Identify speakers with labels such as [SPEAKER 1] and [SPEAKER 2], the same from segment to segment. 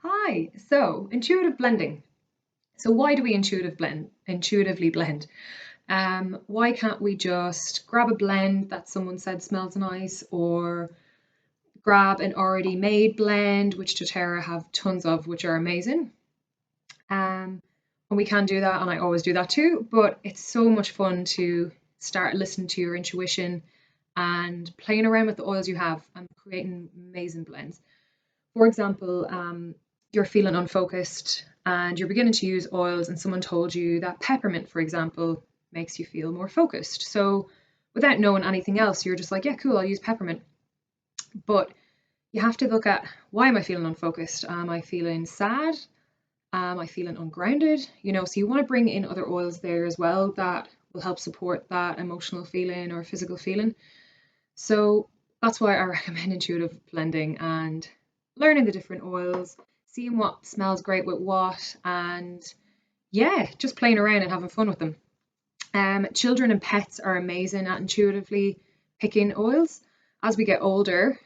[SPEAKER 1] Hi, so intuitive blending. So why do we intuitively blend? Why can't we just grab a blend that someone said smells nice or grab an already made blend, which Ciara have tons of, which are amazing. And we can do that, and I always do that too, but it's so much fun to start listening to your intuition and playing around with the oils you have and creating amazing blends. For example, you're feeling unfocused and you're beginning to use oils, and someone told you that peppermint, for example, makes you feel more focused. So, without knowing anything else, you're just like, yeah, cool, I'll use peppermint. But you have to look at, why am I feeling unfocused? Am I feeling sad? Am I feeling ungrounded? So you want to bring in other oils there as well that will help support that emotional feeling or physical feeling. So that's why I recommend intuitive blending and learning the different oils, seeing what smells great with what, and yeah, just playing around and having fun with them. Children and pets are amazing at intuitively picking oils. As we get older,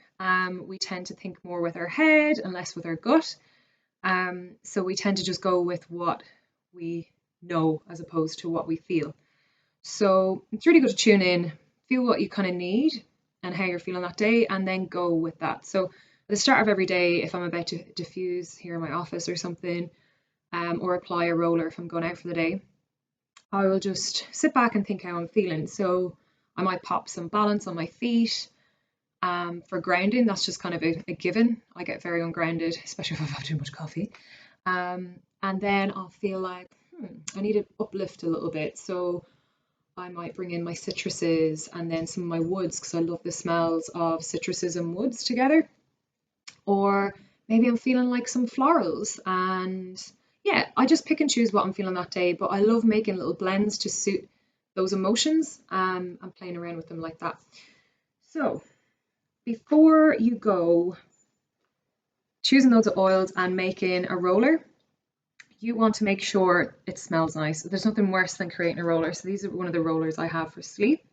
[SPEAKER 1] we tend to think more with our head and less with our gut. So we tend to just go with what we know as opposed to what we feel. So it's really good to tune in, feel what you kind of need and how you're feeling that day, and then go with that. So at the start of every day, if I'm about to diffuse here in my office or something, or apply a roller if I'm going out for the day, I will just sit back and think how I'm feeling. So I might pop some balance on my feet. For grounding, that's just kind of a given. I get very ungrounded, especially if I've had too much coffee. And then I'll feel like, I need to uplift a little bit. So I might bring in my citruses and then some of my woods, because I love the smells of citruses and woods together. Or maybe I'm feeling like some florals, and yeah, I just pick and choose what I'm feeling that day. But I love making little blends to suit those emotions, and playing around with them like that. So before you go choosing loads of oils and making a roller, you want to make sure it smells nice. There's nothing worse than creating a roller. So these are one of the rollers I have for sleep.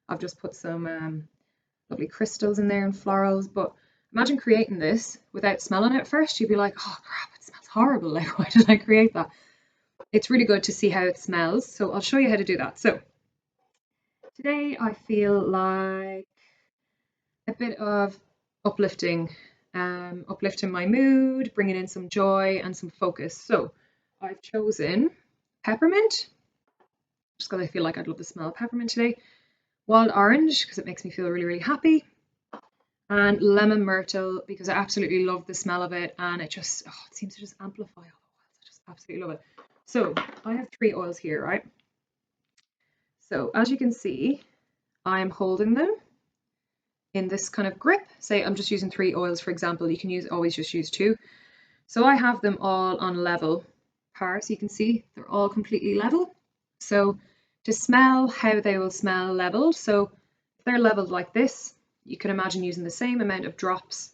[SPEAKER 1] I've just put some lovely crystals in there and florals. But imagine creating this without smelling it first. You'd be like, oh crap, it smells horrible. Like, why did I create that? It's really good to see how it smells. So I'll show you how to do that. So today I feel like a bit of uplifting, uplifting my mood, bringing in some joy and some focus. So I've chosen peppermint, just because I feel like I'd love the smell of peppermint today. Wild orange, because it makes me feel really, really happy. And lemon myrtle, because I absolutely love the smell of it, and it just, it seems to just amplify all the oils. I just absolutely love it. So I have 3 oils here, right? So as you can see, I'm holding them in this kind of grip. Say I'm just using 3 oils, for example. You can always just use 2. So I have them all on level par, so you can see they're all completely level. So to smell how they will smell leveled, so if they're leveled like this, you can imagine using the same amount of drops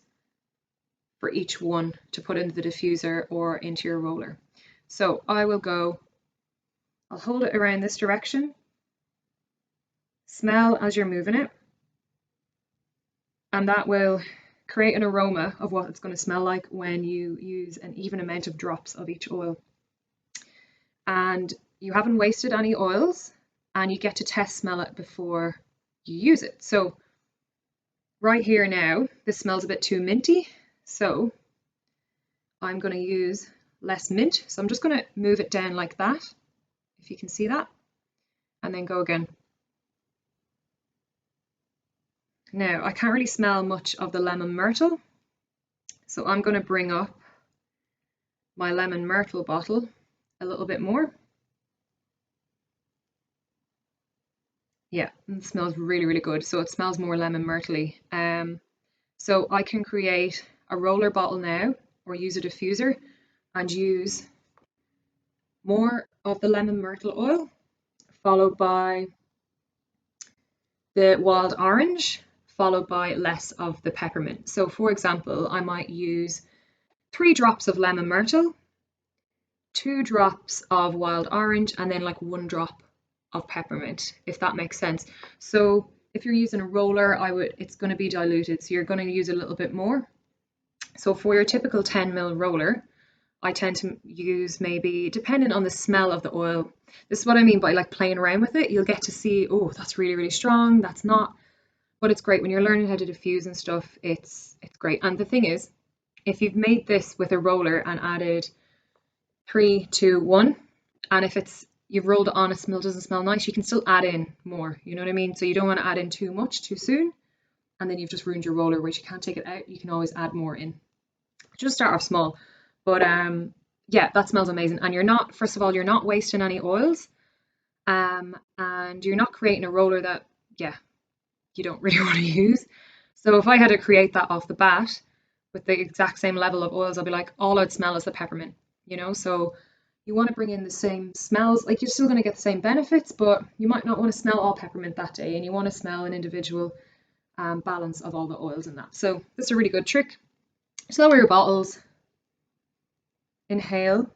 [SPEAKER 1] for each one to put into the diffuser or into your roller. So I'll hold it around this direction, smell as you're moving it, and that will create an aroma of what it's going to smell like when you use an even amount of drops of each oil. And you haven't wasted any oils, and you get to test smell it before you use it. So right here now, this smells a bit too minty, so I'm going to use less mint. So I'm just going to move it down like that, if you can see that, and then go again. Now, I can't really smell much of the lemon myrtle, so I'm going to bring up my lemon myrtle bottle a little bit more. Yeah, it smells really, really good. So it smells more lemon myrtle-y. So I can create a roller bottle now, or use a diffuser and use more of the lemon myrtle oil, followed by the wild orange, followed by less of the peppermint. So for example, I might use 3 drops of lemon myrtle, 2 drops of wild orange, and then like 1 drop of peppermint, if that makes sense. So if you're using a roller, it's going to be diluted, so you're going to use a little bit more. So for your typical 10 ml roller, I tend to use, maybe depending on the smell of the oil. This is what I mean by like playing around with it. You'll get to see, oh, that's really, really strong. That's not. But it's great when you're learning how to diffuse and stuff. It's great. And the thing is, if you've made this with a roller and added 3, 2, 1, and if it's you've rolled it on, it still doesn't smell nice, you can still add in more. You know what I mean? So you don't want to add in too much too soon, and then you've just ruined your roller, which you can't take it out. You can always add more in. Just start off small, but yeah, that smells amazing. And you're not, first of all, you're not wasting any oils, and you're not creating a roller that, yeah, you don't really want to use. So if I had to create that off the bat with the exact same level of oils, I'll be like, all I'd smell is the peppermint, you know? So you want to bring in the same smells. Like, you're still going to get the same benefits, but you might not want to smell all peppermint that day, and you want to smell an individual balance of all the oils in that. So this is a really good trick. Just lower your bottles, inhale,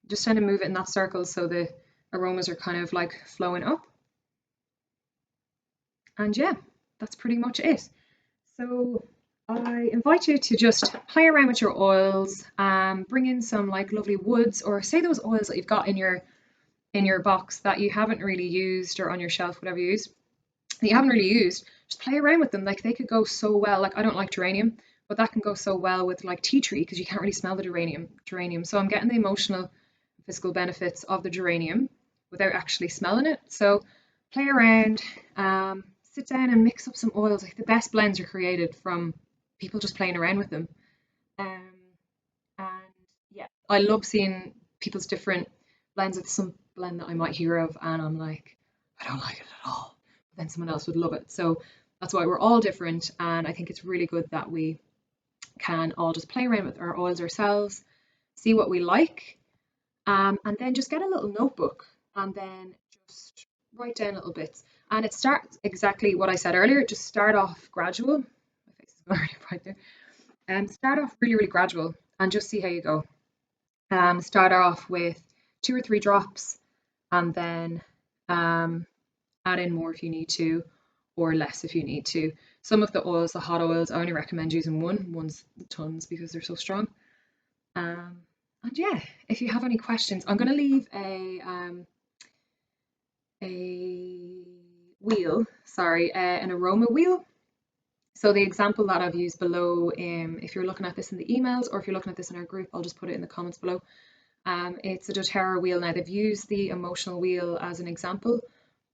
[SPEAKER 1] just kind of move it in that circle so the aromas are kind of like flowing up. And yeah, that's pretty much it. So I invite you to just play around with your oils, bring in some like lovely woods, or say those oils that you've got in your box that you haven't really used, or on your shelf, whatever you use, that you haven't really used. Just play around with them. Like, they could go so well. Like, I don't like geranium, but that can go so well with like tea tree, because you can't really smell the geranium. So I'm getting the emotional, physical benefits of the geranium without actually smelling it. So play around, sit down and mix up some oils. Like, the best blends are created from people just playing around with them. Um, and yeah, I love seeing people's different blends. Of some blend that I might hear of and I'm like, I don't like it at all. But then someone else would love it. So that's why we're all different. And I think it's really good that we can all just play around with our oils ourselves, see what we like, and then just get a little notebook and then just write down little bits. And it starts exactly what I said earlier. Just start off gradual. My face is already right there. Start off really, really gradual and just see how you go. Start off with 2 or 3 drops, and then add in more if you need to, or less if you need to. Some of the oils, the hot oils, I only recommend using one. One's tons because they're so strong. And yeah, if you have any questions, I'm going to leave a wheel, sorry, an aroma wheel. So the example that I've used below, if you're looking at this in the emails, or if you're looking at this in our group, I'll just put it in the comments below. It's a doTERRA wheel. Now, they've used the emotional wheel as an example,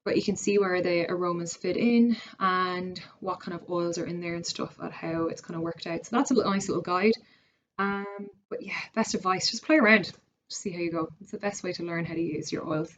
[SPEAKER 1] but you can see where the aromas fit in and what kind of oils are in there and stuff, and how it's kind of worked out. So that's a nice little guide. But yeah, best advice, just play around, just see how you go. It's the best way to learn how to use your oils.